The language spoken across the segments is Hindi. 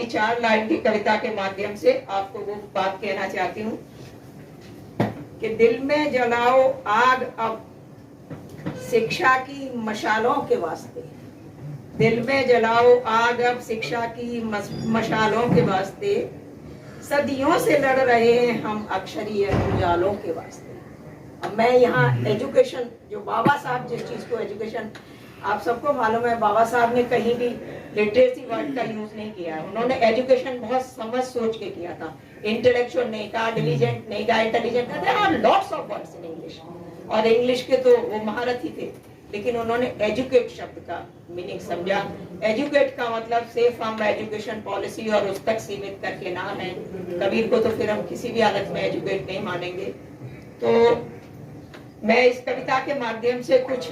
4 लाइन की कविता के माध्यम से आपको वो बात कहना चाहती हूँ कि दिल में जलाओ आग अब शिक्षा की मशालों के वास्ते, दिल में जलाओ आग अब शिक्षा की मशालों के वास्ते, सदियों से लड़ रहे हैं हम अक्षरीय उजालों के वास्ते। अब मैं यहाँ एजुकेशन, जो बाबा साहब जिस चीज को एजुकेशन, आप सबको मालूम है बाबा साहब ने कहीं भी लिटरेसी वर्ड का यूज नहीं किया है। उन्होंने एजुकेशन बहुत समझ सोच के किया था। इंटेलेक्चुअल नहीं कहा, डिलीजेंट नहीं कहा, इंटेलिजेंट कहते हैं, lots of words in English, और इंग्लिश के तो वो महारत ही थे। लेकिन उन्होंने एजुकेट शब्द का मीनिंग समझा। एजुकेट का मतलब सेफ फ्रॉम एजुकेशन पॉलिसी और उस तक सीमित करके ना है। कबीर को तो फिर हम किसी भी हालत में एजुकेट नहीं मानेंगे। तो मैं इस कविता के माध्यम से कुछ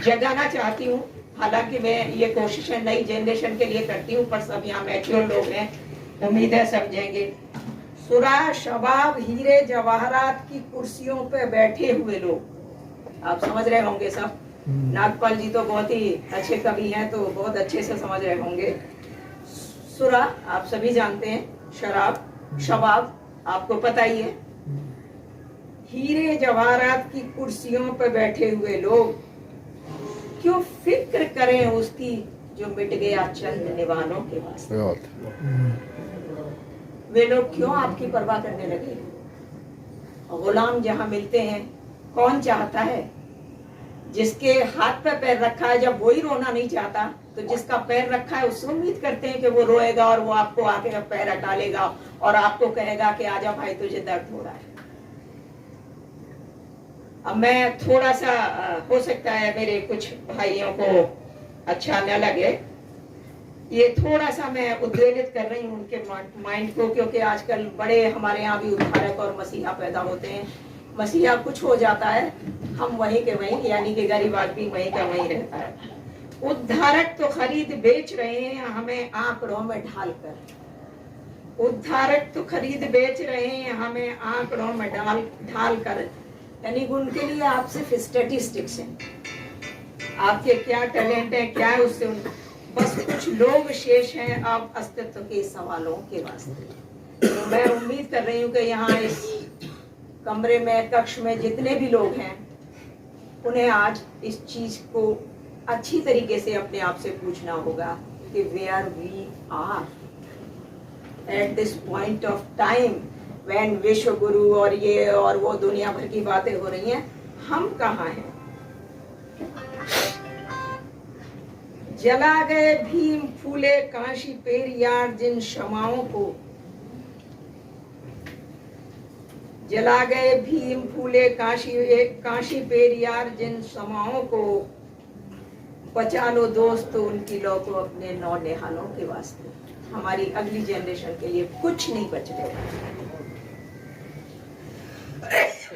जगाना चाहती हूँ। हालांकि मैं ये कोशिशें नई जनरेशन के लिए करती हूँ, पर सब यहाँ मैच्योर लोग हैं, उम्मीद है समझेंगे। सुरा शबाब हीरे जवाहरात की कुर्सियों पे बैठे हुए लोग, आप समझ रहे होंगे सब। नागपाल जी तो बहुत ही अच्छे कवि हैं, तो बहुत अच्छे से समझ रहे होंगे। सुरा आप सभी जानते हैं, शराब, शबाब आपको पता ही है। हीरे जवाहरात की कुर्सियों पर बैठे हुए लोग क्यों फिक्र करें उसकी जो मिट गया चंद निवानों के वास्ते। वे लोग क्यों आपकी परवाह करने लगे। गुलाम जहां मिलते हैं, कौन चाहता है? जिसके हाथ पे पैर रखा है, जब वही रोना नहीं चाहता तो जिसका पैर रखा है उससे उम्मीद करते हैं कि वो रोएगा और वो आपको आके पैर हटा लेगा और आपको कहेगा कि आजा भाई तुझे दर्द हो रहा है। अब मैं थोड़ा सा, हो सकता है मेरे कुछ भाइयों को अच्छा न लगे, ये थोड़ा सा मैं उद्वेलित कर रही हूँ उनके माइंड को, क्योंकि आजकल बड़े हमारे यहाँ भी उद्धारक और मसीहा पैदा होते हैं। मसीहा कुछ हो जाता है, हम वहीं के वहीं, यानी कि गरीब आदमी वहीं का वहीं रहता है। उद्धारक तो खरीद बेच रहे हैं हमें आंकड़ों में ढालकर। उद्धारक तो खरीद बेच रहे हैं हमें आंकड़ों में ढाल कर, यानी उनके लिए आप सिर्फ स्टैटिस्टिक्स हैं, आपके क्या टैलेंट है, क्या है उससे बस कुछ लोग शेष हैं आप अस्तित्व के सवालों के वास्ते। तो मैं उम्मीद कर रही हूँ कि यहाँ इस कमरे में, कक्ष में जितने भी लोग हैं, उन्हें आज इस चीज को अच्छी तरीके से अपने आप से पूछना होगा कि where we are at this point of time when विश्व गुरु और ये और वो दुनिया भर की बातें हो रही हैं, हम कहाँ हैं। जला गए भीम फूले काशी पेरियार जिन क्षमाओं को, जला गए भीम फूले काशी पेरियार जिन समाओं को, बचा लो दोस्त उनकी लो को अपने नौ निहालों के वास्ते। हमारी अगली जनरेशन के लिए कुछ नहीं बच गया।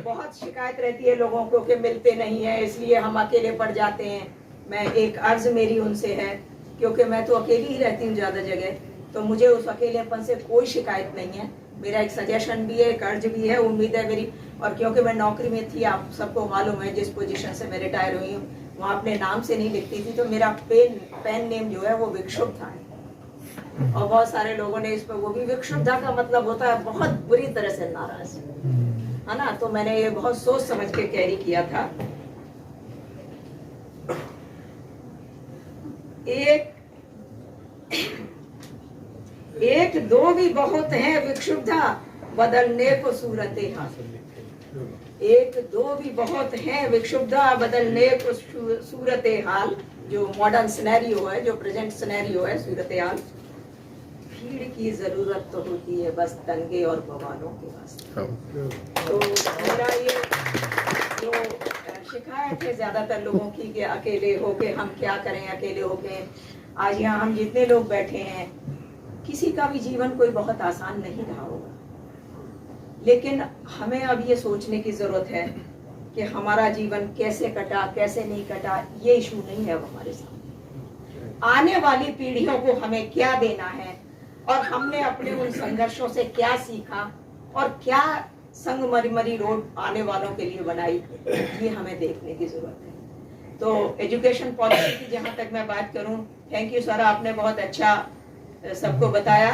बहुत शिकायत रहती है लोगों को कि मिलते नहीं है, इसलिए हम अकेले पड़ जाते हैं। मैं एक अर्ज मेरी उनसे है, क्योंकि मैं तो अकेली ही रहती हूँ ज्यादा जगह, तो मुझे उस अकेलेपन से कोई शिकायत नहीं है। मेरा एक सजेशन भी है, एक अर्ज भी है, उम्मीद है मेरी। और क्योंकि मैं नौकरी में थी, आप सबको मालूम है जिस पोजीशन से मैं रिटायर हुई हूँ, वहाँ अपने नाम से नहीं लिखती थी, तो मेरा पेन नेम जो है वो विक्षुब्धा है। और बहुत सारे लोगों ने इस पर, वो भी विक्षुब्धा का मतलब होता है बहुत बुरी तरह से नाराज, है ना। तो मैंने ये बहुत सोच समझ के कैरी किया था। एक दो भी बहुत है विक्षुब्धा बदलने को सूरत हाल। एक दो भी बहुत है विक्षुब्धा बदलने को सूरत हाल। जो मॉडर्न सिनेरियो है, जो प्रेजेंट सिनेरियो है, सूरत हाल। भीड़ की जरूरत तो होती है बस दंगे और बवालों के वास्ते। तो मेरा ये जो शिकायत है ज्यादातर लोगों की कि अकेले होके हम क्या करें, अकेले होके। आज यहाँ हम जितने लोग बैठे हैं, किसी का भी जीवन कोई बहुत आसान नहीं रहा होगा, लेकिन हमें अब ये सोचने की जरूरत है कि हमारा जीवन कैसे कटा, कैसे नहीं कटा, ये इशू नहीं है अब हमारे सामने। आने वाली पीढ़ियों को हमें क्या देना है और हमने अपने उन संघर्षों से क्या सीखा और क्या संगमरमरी रोड आने वालों के लिए बनाई, ये हमें देखने की जरूरत है। तो एजुकेशन पॉलिसी की जहां तक मैं बात करूं, थैंक यू सर, आपने बहुत अच्छा सबको बताया